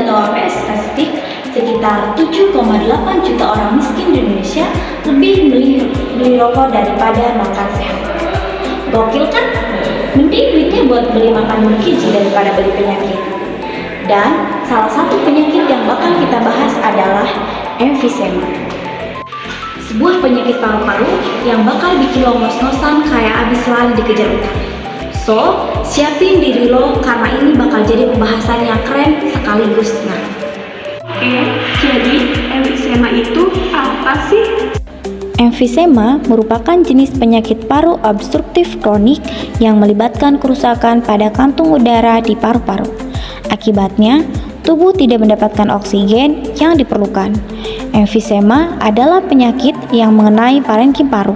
Data OPS Statistik, sekitar 7,8 juta orang miskin di Indonesia lebih beli rokok daripada makan sehat. Gokil kan? Mending duitnya buat beli makan bergizi daripada beli penyakit. Dan salah satu penyakit yang bakal kita bahas adalah emfisema. Sebuah penyakit paru-paru yang bakal bikin lo ngos-ngosan kayak abis lari dikejar utang. So, siapin diri lo karena ini bakal jadi pembahasan yang keren sekaligus menarik. Jadi emfisema itu apa sih? Emfisema merupakan jenis penyakit paru obstruktif kronik yang melibatkan kerusakan pada kantung udara di paru-paru. Akibatnya, tubuh tidak mendapatkan oksigen yang diperlukan. Emfisema adalah penyakit yang mengenai parenkim paru.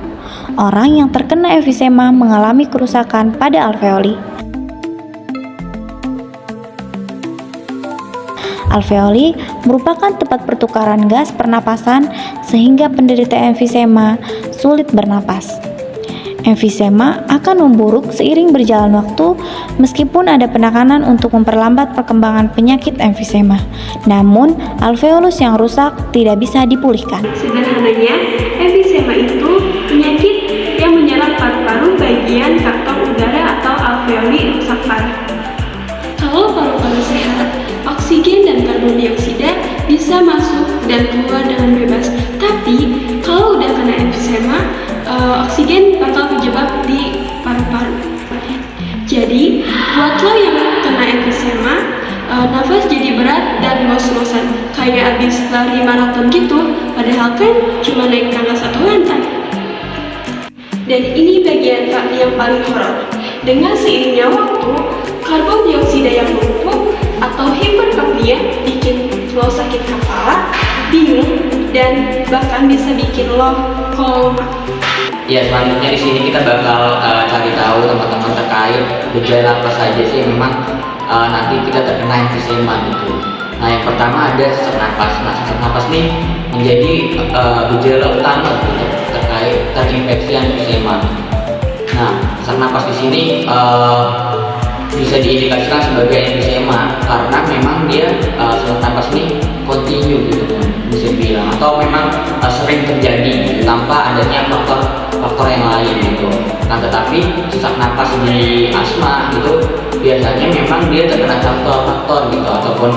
Orang yang terkena emfisema mengalami kerusakan pada alveoli. Alveoli merupakan tempat pertukaran gas pernapasan sehingga penderita emfisema sulit bernapas. Emfisema akan memburuk seiring berjalan waktu meskipun ada penekanan untuk memperlambat perkembangan penyakit emfisema. Namun, alveolus yang rusak tidak bisa dipulihkan. Sederhananya, emfisema itu penyakit yang menyerang paru-paru bagian kantong udara atau alveoli rusak parah. Kalau paru-paru sehat, oksigen dan karbon dioksida bisa masuk dan keluar dengan bebas. Tapi kalau udah kena emfisema, oksigen bakal terjebak di paru-paru. Jadi, buat lo yang kena emfisema, nafas jadi berat dan ngos-ngosan, kayak abis lari maraton gitu, padahal kan cuma naik tangga 1 lantai. Dan ini bagian yang paling horor. Dengan seiringnya waktu, karbon dioksida yang menumpuk atau hiperkapnia bikin lo sakit kepala, bingung, dan bahkan bisa bikin lo koma. Ya, selanjutnya di sini kita bakal cari tahu teman-teman terkait gejala apa saja sih yang memang nanti kita terkena emfisema gitu. Nah, yang pertama ada sesak napas. Nah, sesak napas ini menjadi gejala utama gitu, terkait terinfeksi emfisema. Nah, sesak napas di sini bisa diindikasikan sebagai emfisema karena memang dia sesak napas ini kontinu gitu bisa bilang, atau memang sering terjadi gitu, tanpa adanya faktor yang lain gitu. Nah, tetapi sesak napas di asma itu biasanya memang dia terkena faktor gitu, ataupun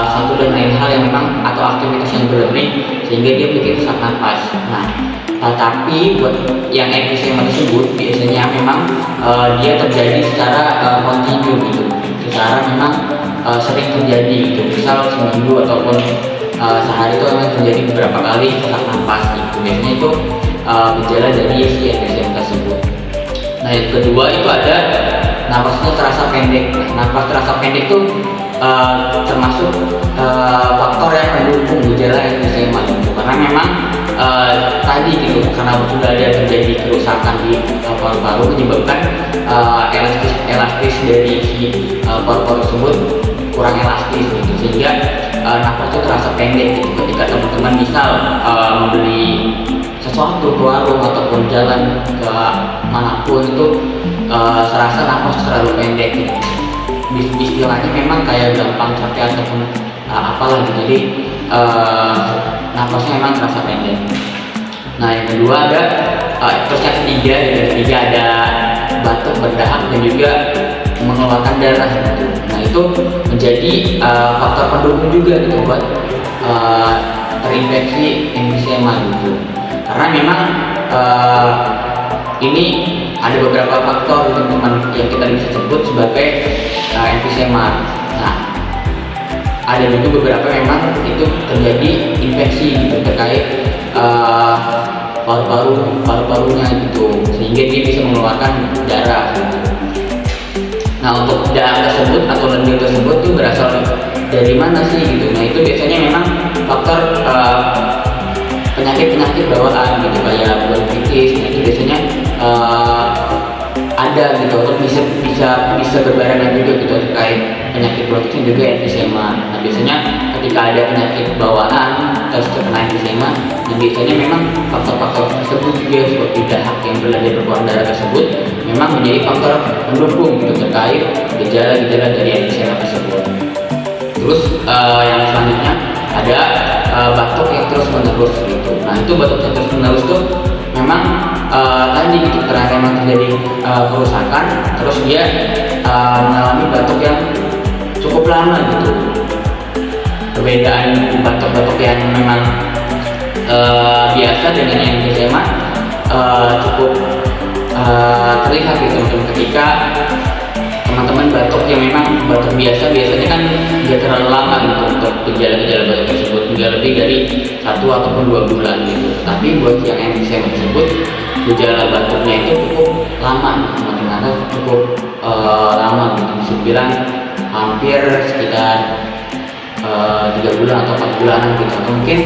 satu dan lain hal yang memang atau aktivitas yang berlebih sehingga dia bikin sesak napas. Nah, tapi buat yang emfisema tersebut biasanya memang dia terjadi secara kontinu gitu, secara memang sering terjadi gitu, misal seminggu ataupun sehari itu memang terjadi beberapa kali sesak napas gitu. Biasanya itu gejala dari si emfisema tersebut. Nah, yang kedua itu ada nafasnya terasa pendek. Nafas terasa pendek itu termasuk faktor yang mendukung gejala emfisema gitu, karena memang tadi gitu, karena sudah ada terjadi kerusakan di paru-paru menyebabkan elastis dari si paru-paru tersebut kurang elastis gitu, sehingga nafas itu terasa pendek gitu. Ketika teman-teman misal membeli sesuatu ke warung ataupun jalan ke manapun itu serasa nafas terlalu pendek gitu. Istilahnya memang kayak gampang capek ataupun apalah gitu, jadi nafasnya memang terasa pendek. Nah, yang kedua ada terus yang ketiga ada batuk berdahak dan juga mengeluarkan darah gitu. Nah, itu menjadi faktor pendukung juga gitu buat terinfeksi emfisema gitu, karena memang ini ada beberapa faktor teman-teman yang kita bisa sebut sebagai emfisema. Nah, ada juga beberapa memang itu terjadi infeksi gitu terkait paru-parunya gitu, sehingga dia bisa mengeluarkan darah gitu. Nah, untuk darah tersebut atau lendir tersebut tuh berasal dari mana sih gitu. Nah, itu biasanya memang faktor penyakit bawaan gitu, kayak bronkitis. Nah, itu biasanya ada gitu, atau bisa berbarengan juga gitu terkait penyakit bronkitis juga emfisema. Nah, biasanya ketika ada penyakit bawaan terus terkena emfisema, nah biasanya memang faktor-faktor tersebut juga seperti dahak yang berada berkeluar darah tersebut memang menjadi faktor pendukung gitu terkait gejala-gejala dari emfisema tersebut. Terus yang selanjutnya ada batuk yang terus menerus gitu. Nah itu batuk yang terus menerus tuh memang tadi gitu karena memang terjadi kerusakan, terus dia mengalami batuk yang cukup lama gitu. Perbedaan batuk-batuk yang memang biasa dengan yang emfisema cukup terlihat gitu teman-teman ketika teman-teman batuk yang memang batuk biasa biasanya kan tidak terlalu lama gitu untuk gejala-gejala batuk tersebut, tidak lebih dari 1 ataupun 2 bulan gitu. Tapi buat yang emfisema tersebut gejala batuknya itu cukup lama teman-teman, atau cukup lama gitu, bisa dibilang hampir sekitar 3 bulan atau 4 bulanan gitu, atau mungkin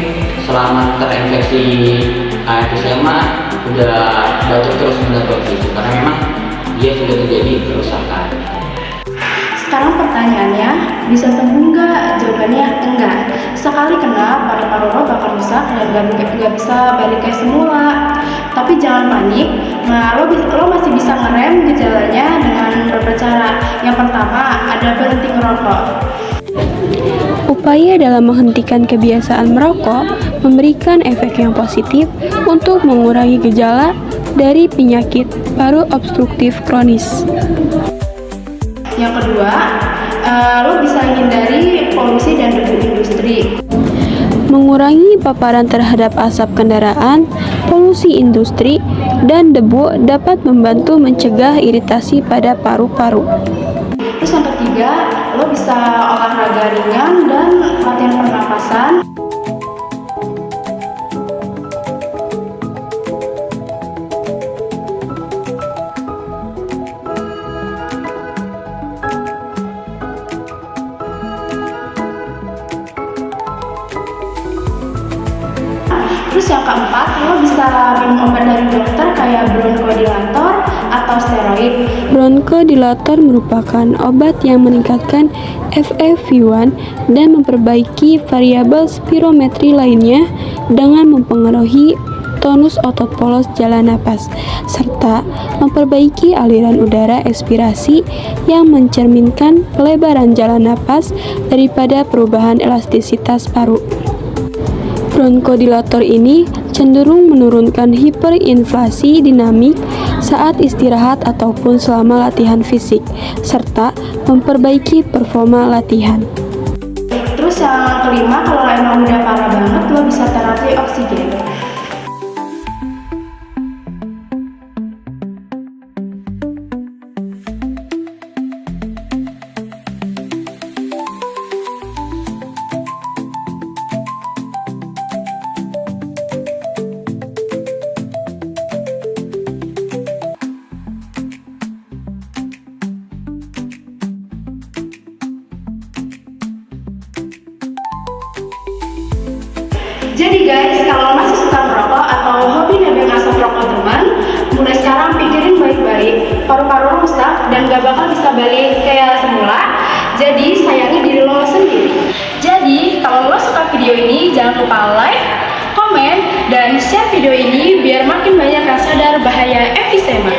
selama terinfeksi emfisema udah batuk terus menerus gitu karena memang dia sudah terjadi kerusakan. Sekarang pertanyaannya, bisa sembuh nggak? Jawabannya enggak. Sekali kena, paru-paru lo bakal rusak dan nggak bisa balik kayak semula. Tapi jangan panik. Nah, lo masih bisa ngerem gejalanya dengan beberapa cara. Yang pertama, ada berhenti merokok. Upaya dalam menghentikan kebiasaan merokok memberikan efek yang positif untuk mengurangi gejala dari penyakit paru obstruktif kronis. Yang kedua, lo bisa hindari polusi dan debu industri. Mengurangi paparan terhadap asap kendaraan, polusi industri, dan debu dapat membantu mencegah iritasi pada paru-paru. Terus yang ketiga, lo bisa olahraga ringan dan latihan pernapasan. Terus yang keempat, lo bisa minum obat dari dokter kayak bronchodilator atau steroid. Bronchodilator merupakan obat yang meningkatkan FEV1 dan memperbaiki variabel spirometri lainnya dengan mempengaruhi tonus otot polos jalan napas, serta memperbaiki aliran udara ekspirasi yang mencerminkan pelebaran jalan napas daripada perubahan elastisitas paru. Bronchodilator ini cenderung menurunkan hiperinflasi dinamik saat istirahat ataupun selama latihan fisik, serta memperbaiki performa latihan. Terus yang kelima, kalau emang udah parah banget, lo bisa terapi oksigen. Jadi guys, kalau masih suka merokok atau hobi nebeng asap rokok teman, mulai sekarang pikirin baik-baik, paru-paru rusak dan gak bakal bisa balik kayak semula. Jadi sayangi diri lo sendiri. Jadi kalau lo suka video ini, jangan lupa like, komen, dan share video ini biar makin banyak yang sadar bahaya emfisema.